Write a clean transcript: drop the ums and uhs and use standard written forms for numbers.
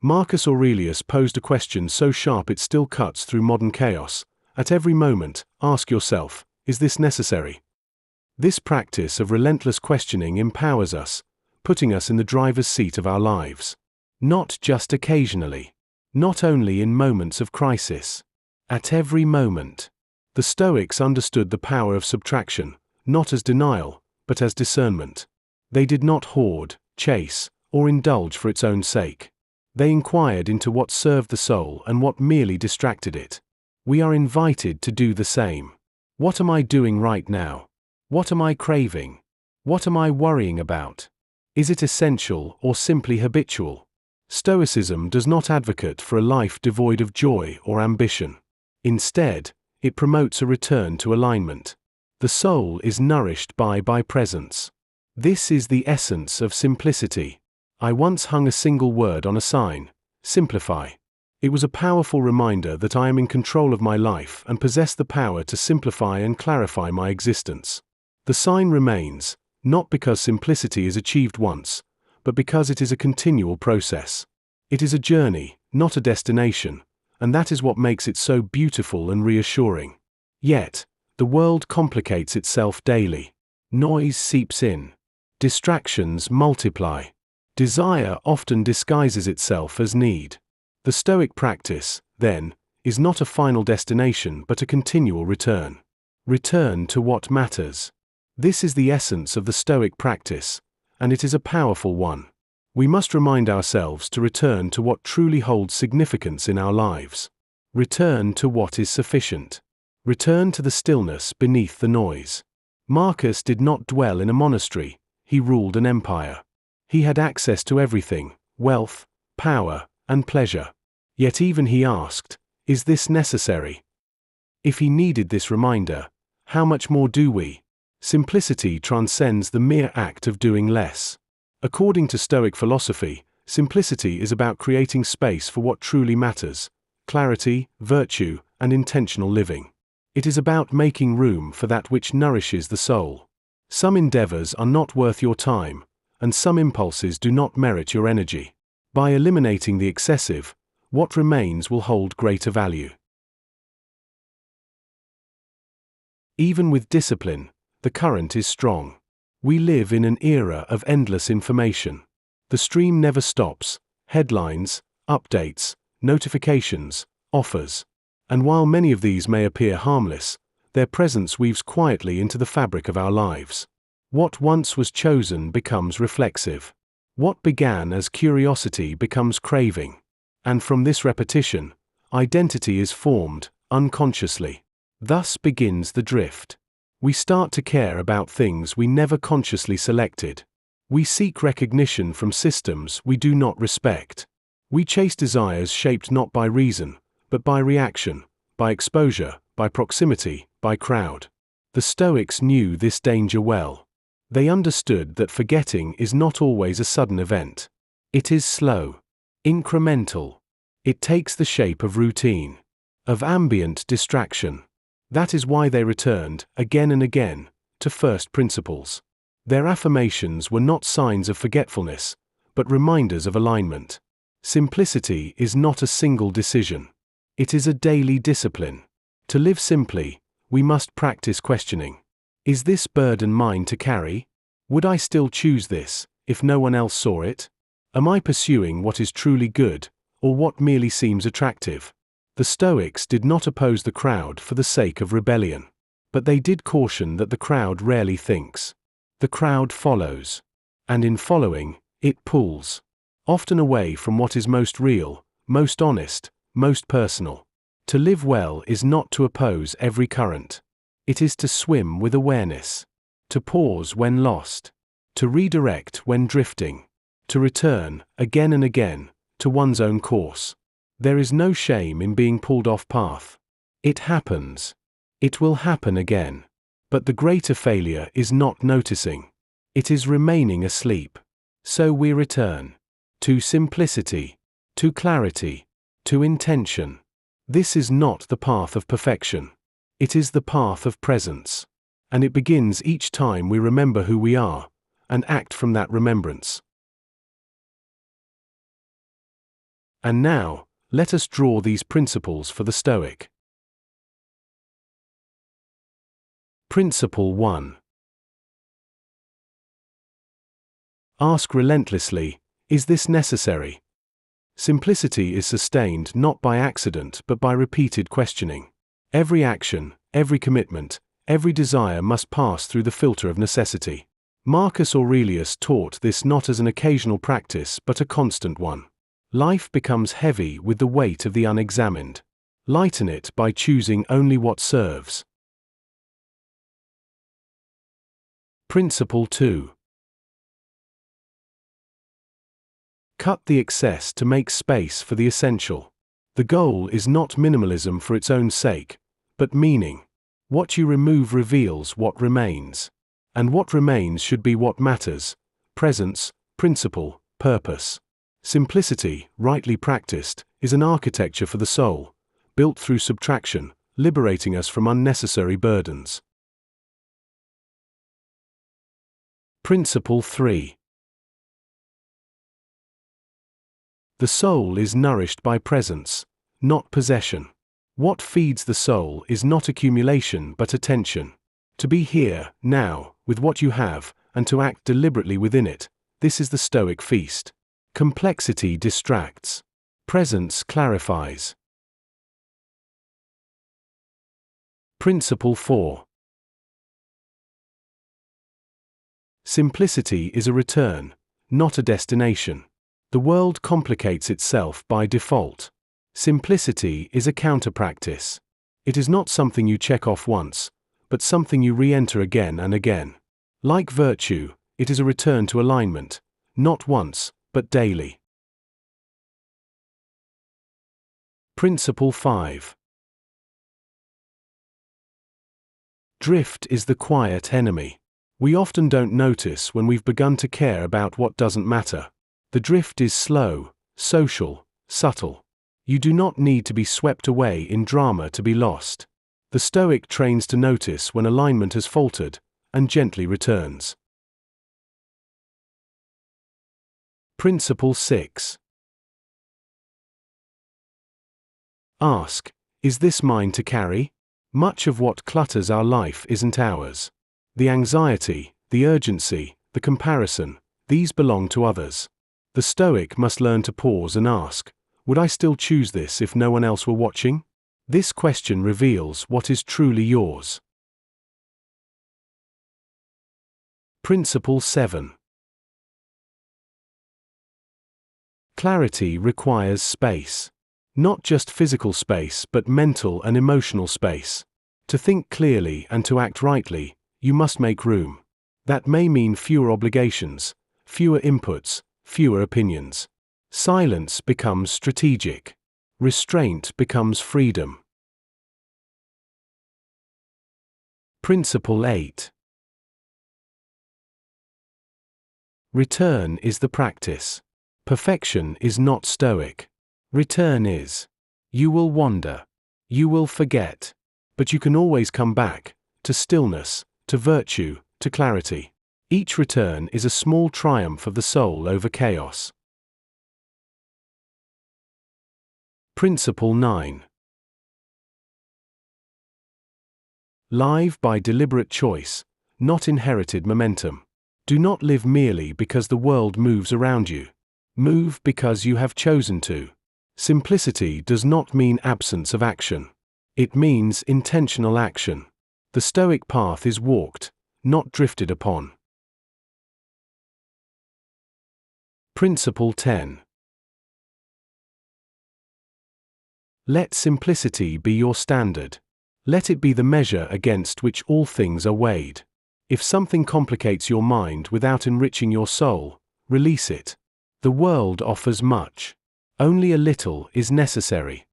Marcus Aurelius posed a question so sharp it still cuts through modern chaos. At every moment, ask yourself, is this necessary? This practice of relentless questioning empowers us, putting us in the driver's seat of our lives. Not just occasionally. Not only in moments of crisis. At every moment. The Stoics understood the power of subtraction, not as denial, but as discernment. They did not hoard, chase, or indulge for its own sake. They inquired into what served the soul and what merely distracted it. We are invited to do the same. What am I doing right now? What am I craving? What am I worrying about? Is it essential or simply habitual? Stoicism does not advocate for a life devoid of joy or ambition. Instead, it promotes a return to alignment. The soul is nourished by presence. This is the essence of simplicity. I once hung a single word on a sign: simplify. It was a powerful reminder that I am in control of my life and possess the power to simplify and clarify my existence. The sign remains, not because simplicity is achieved once, but because it is a continual process. It is a journey, not a destination, and that is what makes it so beautiful and reassuring. Yet, the world complicates itself daily. Noise seeps in. Distractions multiply. Desire often disguises itself as need. The Stoic practice, then, is not a final destination but a continual return. Return to what matters. This is the essence of the Stoic practice, and it is a powerful one. We must remind ourselves to return to what truly holds significance in our lives. Return to what is sufficient. Return to the stillness beneath the noise. Marcus did not dwell in a monastery, he ruled an empire. He had access to everything: wealth, power, and pleasure. Yet even he asked, is this necessary? If he needed this reminder, how much more do we? Simplicity transcends the mere act of doing less. According to Stoic philosophy, simplicity is about creating space for what truly matters: clarity, virtue, and intentional living. It is about making room for that which nourishes the soul. Some endeavors are not worth your time, and some impulses do not merit your energy. By eliminating the excessive, what remains will hold greater value. Even with discipline, the current is strong. We live in an era of endless information. The stream never stops: headlines, updates, notifications, offers. And while many of these may appear harmless, their presence weaves quietly into the fabric of our lives. What once was chosen becomes reflexive. What began as curiosity becomes craving. And from this repetition, identity is formed, unconsciously. Thus begins the drift. We start to care about things we never consciously selected. We seek recognition from systems we do not respect. We chase desires shaped not by reason, but by reaction, by exposure, by proximity, by crowd. The Stoics knew this danger well. They understood that forgetting is not always a sudden event. It is slow, incremental. It takes the shape of routine, of ambient distraction. That is why they returned, again and again, to first principles. Their affirmations were not signs of forgetfulness, but reminders of alignment. Simplicity is not a single decision. It is a daily discipline. To live simply, we must practice questioning. Is this burden mine to carry? Would I still choose this, if no one else saw it? Am I pursuing what is truly good, or what merely seems attractive? The Stoics did not oppose the crowd for the sake of rebellion. But they did caution that the crowd rarely thinks. The crowd follows. And in following, it pulls. Often away from what is most real, most honest, most personal. To live well is not to oppose every current. It is to swim with awareness. To pause when lost. To redirect when drifting. To return, again and again, to one's own course. There is no shame in being pulled off path. It happens. It will happen again. But the greater failure is not noticing. It is remaining asleep. So we return. To simplicity. To clarity. To intention. This is not the path of perfection. It is the path of presence. And it begins each time we remember who we are, and act from that remembrance. And now, let us draw these principles for the Stoic. Principle 1. Ask relentlessly, is this necessary? Simplicity is sustained not by accident but by repeated questioning. Every action, every commitment, every desire must pass through the filter of necessity. Marcus Aurelius taught this not as an occasional practice but a constant one. Life becomes heavy with the weight of the unexamined. Lighten it by choosing only what serves. Principle 2. Cut the excess to make space for the essential. The goal is not minimalism for its own sake, but meaning. What you remove reveals what remains. And what remains should be what matters: presence, principle, purpose. Simplicity, rightly practiced, is an architecture for the soul, built through subtraction, liberating us from unnecessary burdens. Principle 3. The soul is nourished by presence, not possession. What feeds the soul is not accumulation but attention. To be here, now, with what you have, and to act deliberately within it, this is the Stoic feast. Complexity distracts. Presence clarifies. Principle 4. Simplicity is a return, not a destination. The world complicates itself by default. Simplicity is a counter-practice. It is not something you check off once, but something you re-enter again and again. Like virtue, it is a return to alignment, not once, but daily. Principle 5. Drift is the quiet enemy. We often don't notice when we've begun to care about what doesn't matter. The drift is slow, social, subtle. You do not need to be swept away in drama to be lost. The Stoic trains to notice when alignment has faltered, and gently returns. Principle 6. Ask, is this mine to carry? Much of what clutters our life isn't ours. The anxiety, the urgency, the comparison, these belong to others. The Stoic must learn to pause and ask, would I still choose this if no one else were watching? This question reveals what is truly yours. Principle 7. Clarity requires space. Not just physical space but mental and emotional space. To think clearly and to act rightly, you must make room. That may mean fewer obligations, fewer inputs, fewer opinions. Silence becomes strategic. Restraint becomes freedom. Principle 8. Return is the practice. Perfection is not Stoic. Return is. You will wander. You will forget. But you can always come back, to stillness, to virtue, to clarity. Each return is a small triumph of the soul over chaos. Principle 9. Live by deliberate choice, not inherited momentum. Do not live merely because the world moves around you. Move because you have chosen to. Simplicity does not mean absence of action. It means intentional action. The Stoic path is walked, not drifted upon. Principle 10. Let simplicity be your standard. Let it be the measure against which all things are weighed. If something complicates your mind without enriching your soul, release it. The world offers much. Only a little is necessary.